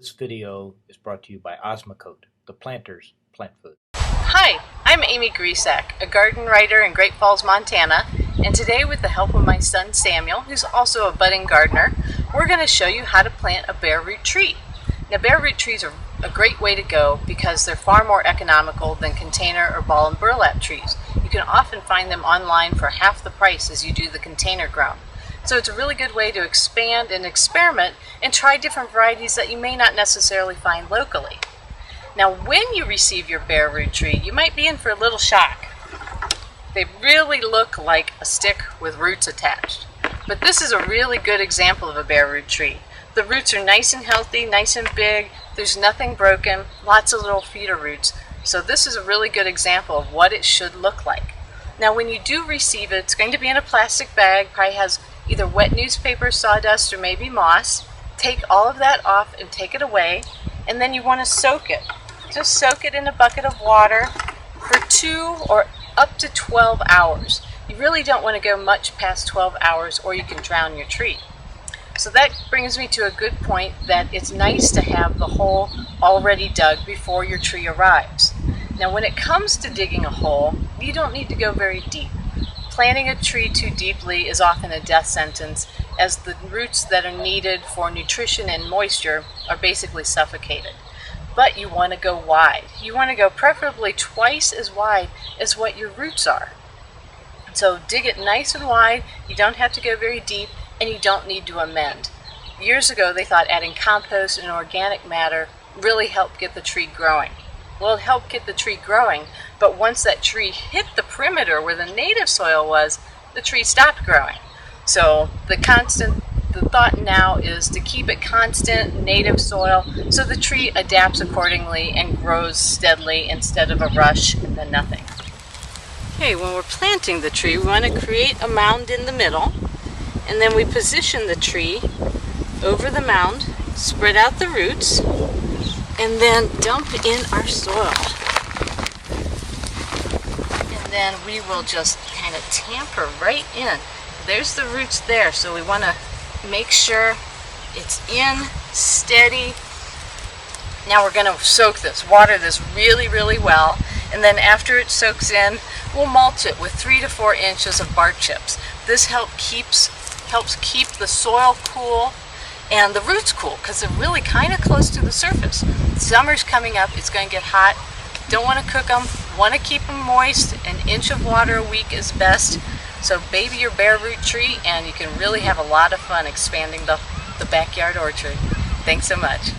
This video is brought to you by Osmocote, the planter's plant food. Hi, I'm Amy Grisak, a garden writer in Great Falls, Montana, and today with the help of my son Samuel, who's also a budding gardener, we're going to show you how to plant a bare root tree. Now, bare root trees are a great way to go because they're far more economical than container or ball and burlap trees. You can often find them online for half the price as you do the container grown. So it's a really good way to expand and experiment and try different varieties that you may not necessarily find locally. Now, when you receive your bare root tree, you might be in for a little shock. They really look like a stick with roots attached. But this is a really good example of a bare root tree. The roots are nice and healthy, nice and big, there's nothing broken, lots of little feeder roots. So this is a really good example of what it should look like. Now, when you do receive it, it's going to be in a plastic bag, probably has either wet newspaper, sawdust, or maybe moss. Take all of that off and take it away, and then you want to soak it. Just soak it in a bucket of water for 2 or up to 12 hours. You really don't want to go much past 12 hours or you can drown your tree. So that brings me to a good point that it's nice to have the hole already dug before your tree arrives. Now, when it comes to digging a hole, you don't need to go very deep. Planting a tree too deeply is often a death sentence, as the roots that are needed for nutrition and moisture are basically suffocated. But you want to go wide. You want to go preferably twice as wide as what your roots are. So dig it nice and wide, you don't have to go very deep, and you don't need to amend. Years ago they thought adding compost and organic matter really helped get the tree growing. Well, it helped get the tree growing, but once that tree hit the perimeter where the native soil was, the tree stopped growing. So the thought now is to keep it constant, native soil, so the tree adapts accordingly and grows steadily instead of a rush and then nothing. Okay, when we're planting the tree, we want to create a mound in the middle, and then we position the tree over the mound, spread out the roots, and then dump in our soil. And then we will just kind of tamper right in. There's the roots there, so we want to make sure it's in, steady. Now we're going to soak this, water this really, really well, and then after it soaks in, we'll mulch it with 3 to 4 inches of bark chips. This helps keep the soil cool and the roots cool because they're really kind of close to the surface. Summer's coming up, it's going to get hot. Don't want to cook them, want to keep them moist. An inch of water a week is best. So baby your bare root tree and you can really have a lot of fun expanding the backyard orchard. Thanks so much.